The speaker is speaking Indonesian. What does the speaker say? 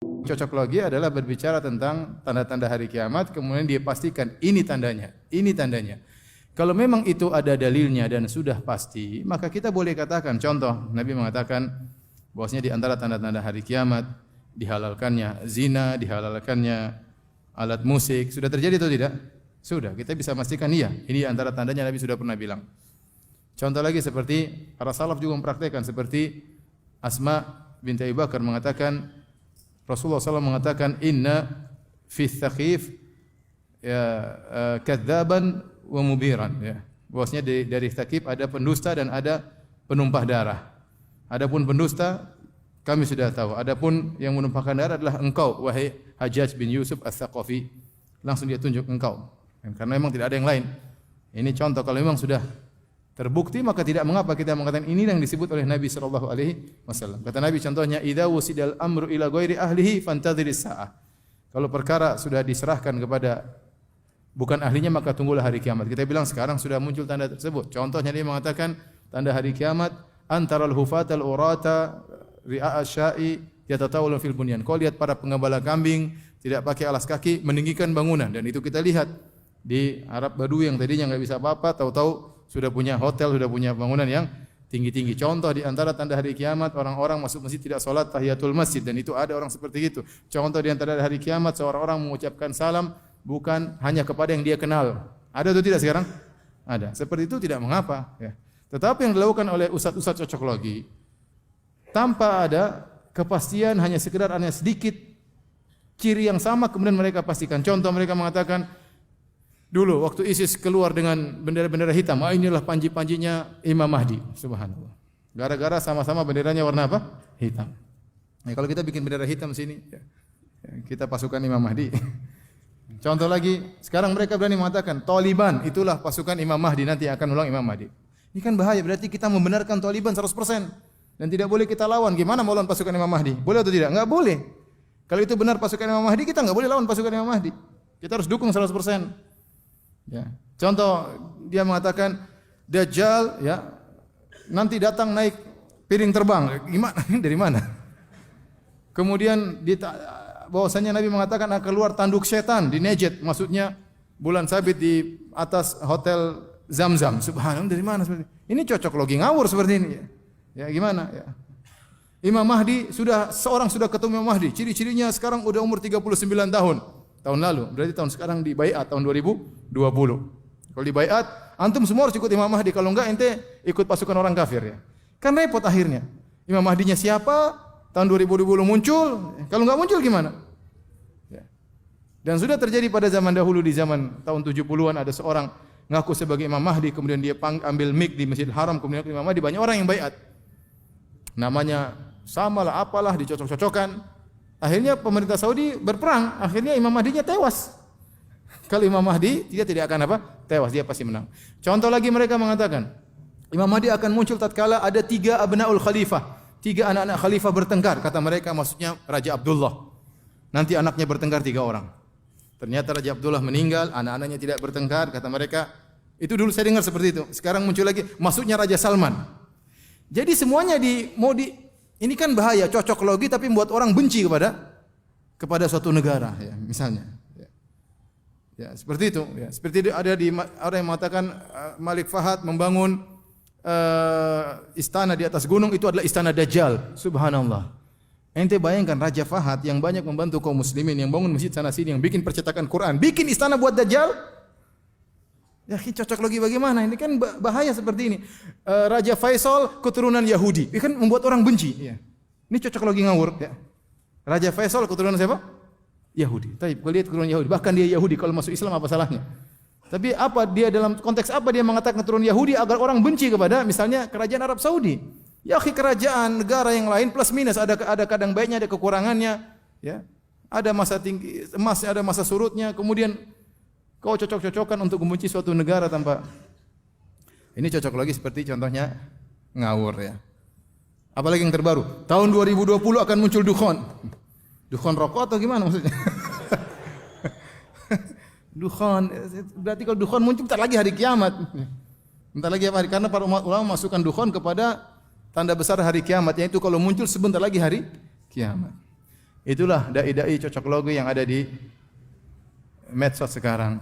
Cocok logi adalah berbicara tentang tanda-tanda hari kiamat, kemudian dia pastikan ini tandanya, ini tandanya. Kalau memang itu ada dalilnya dan sudah pasti, maka kita boleh katakan, contoh, Nabi mengatakan bahwasanya di antara tanda-tanda hari kiamat dihalalkannya zina, dihalalkannya alat musik. Sudah terjadi atau tidak? Sudah. Kita bisa pastikan iya, ini antara tandanya, Nabi sudah pernah bilang. Contoh lagi seperti para salaf juga mempraktikkan, seperti Asma binti Abi Bakar mengatakan, Rasulullah SAW mengatakan, inna fi thaqif ya kadzaban wa mubiran, ya. Bahwasanya dari thaqif ada pendusta dan ada penumpah darah. Adapun pendusta kami sudah tahu. Adapun yang menumpahkan darah adalah engkau, wahai Hajjaj bin Yusuf Ats-Tsaqafi. Langsung dia tunjuk engkau. Karena memang tidak ada yang lain. Ini contoh, kalau memang sudah terbukti maka tidak mengapa kita mengatakan ini yang disebut oleh Nabi sallallahu alaihi wasallam. Kata Nabi contohnya, idza wusidal amru ila ghairi ahlihi fantadhiris saah. Kalau perkara sudah diserahkan kepada bukan ahlinya maka tunggulah hari kiamat. Kita bilang sekarang sudah muncul tanda tersebut. Contohnya dia mengatakan tanda hari kiamat antaral hufatal urata ri'a asya'i yatatawalun fil bunyan. Kau lihat para penggembala kambing tidak pakai alas kaki meninggikan bangunan, dan itu kita lihat di Arab Badui yang tadinya enggak bisa apa-apa, tahu-tahu sudah punya hotel, sudah punya bangunan yang tinggi-tinggi. Contoh di antara tanda hari kiamat, orang-orang masuk masjid tidak salat tahiyatul masjid, dan itu ada orang seperti itu. Contoh di antara hari kiamat, seorang orang mengucapkan salam bukan hanya kepada yang dia kenal. Ada atau tidak sekarang? Ada. Seperti itu tidak mengapa, ya. Tetapi yang dilakukan oleh ustaz-ustaz cocok logi tanpa ada kepastian, hanya sekedar hanya sedikit ciri yang sama kemudian mereka pastikan. Contoh, mereka mengatakan dulu waktu ISIS keluar dengan bendera-bendera hitam, inilah panji-panjinya Imam Mahdi. Subhanallah. Gara-gara sama-sama benderanya warna apa? Hitam. Nah, kalau kita bikin bendera hitam sini, ya, kita pasukan Imam Mahdi. Contoh lagi, sekarang mereka berani mengatakan Taliban itulah pasukan Imam Mahdi, nanti akan ulang Imam Mahdi. Ini kan bahaya, berarti kita membenarkan Taliban 100% dan tidak boleh kita lawan. Gimana mau lawan pasukan Imam Mahdi? Boleh atau tidak? Enggak boleh. Kalau itu benar pasukan Imam Mahdi, kita enggak boleh lawan pasukan Imam Mahdi. Kita harus dukung 100%. Ya. Contoh, dia mengatakan Dajjal, ya, nanti datang naik piring terbang. Gimana? Dari mana? Kemudian bahwasanya Nabi mengatakan akan keluar tanduk setan di Najd, maksudnya bulan sabit di atas hotel Zamzam. Subhanallah, dari mana seperti ini? Ini cocok logi ngawur seperti ini. Ya gimana? Ya. Imam Mahdi seorang sudah ketemu Imam Mahdi. Ciri-cirinya sekarang udah umur 39 tahun. Tahun lalu, berarti tahun sekarang di baiat tahun 2020. Kalau di baiat, antum semua harus ikut Imam Mahdi. Kalau enggak ente ikut pasukan orang kafir, ya. Kan repot akhirnya. Imam Mahdinya siapa? Tahun 2020 muncul. Kalau enggak muncul gimana? Ya. Dan sudah terjadi pada zaman dahulu, di zaman tahun 70-an ada seorang ngaku sebagai Imam Mahdi, kemudian dia ambil mic di Masjidil Haram, kemudian Imam Mahdi, banyak orang yang baiat. Namanya samalah apalah, dicocok-cocokkan. Akhirnya pemerintah Saudi berperang, akhirnya Imam Mahdinya tewas. Kalau Imam Mahdi dia tidak akan apa? Tewas, dia pasti menang. Contoh lagi, mereka mengatakan Imam Mahdi akan muncul tatkala ada 3 abnaul khalifah, 3 anak-anak khalifah bertengkar, kata mereka maksudnya Raja Abdullah. Nanti anaknya bertengkar 3 orang. Ternyata Raja Abdullah meninggal, anak-anaknya tidak bertengkar, kata mereka. Itu dulu saya dengar seperti itu. Sekarang muncul lagi, maksudnya Raja Salman. Jadi semuanya ini kan bahaya, cocok logi tapi membuat orang benci kepada suatu negara, ya, misalnya. Ya, seperti itu. Ya. Seperti ada orang yang mengatakan Malik Fahad membangun istana di atas gunung, itu adalah istana Dajjal. Subhanallah. Ente bayangkan Raja Fahad yang banyak membantu kaum muslimin, yang bangun masjid sana sini, yang bikin percetakan Quran, bikin istana buat Dajjal. Ya, cocok logi bagaimana? Ini kan bahaya seperti ini. Raja Faisal keturunan Yahudi, ini kan membuat orang benci. Ya. Ini cocok logi ngawur. Ya. Raja Faisal keturunan siapa? Yahudi. Tapi kalau lihat keturunan Yahudi, bahkan dia Yahudi, kalau masuk Islam apa salahnya? Tapi apa dia dalam konteks apa dia mengatakan keturunan Yahudi agar orang benci kepada misalnya kerajaan Arab Saudi? Ya, kerajaan negara yang lain plus minus, ada kadang baiknya, ada kekurangannya. Ya. Ada masa tinggi emasnya, ada masa surutnya. Kemudian kau cocok-cocokkan untuk membenci suatu negara tanpa. Ini cocok lagi seperti contohnya ngawur, ya. Apalagi yang terbaru, tahun 2020 akan muncul dukhon. Dukhon rokok atau gimana maksudnya? Dukhon, berarti kalau dukhon muncul bentar lagi hari kiamat. Bentar lagi apa hari? Karena para ulama masukkan dukhon kepada tanda besar hari kiamat, yaitu kalau muncul sebentar lagi hari kiamat. Itulah dai-dai cocok logi yang ada di medsos sekarang.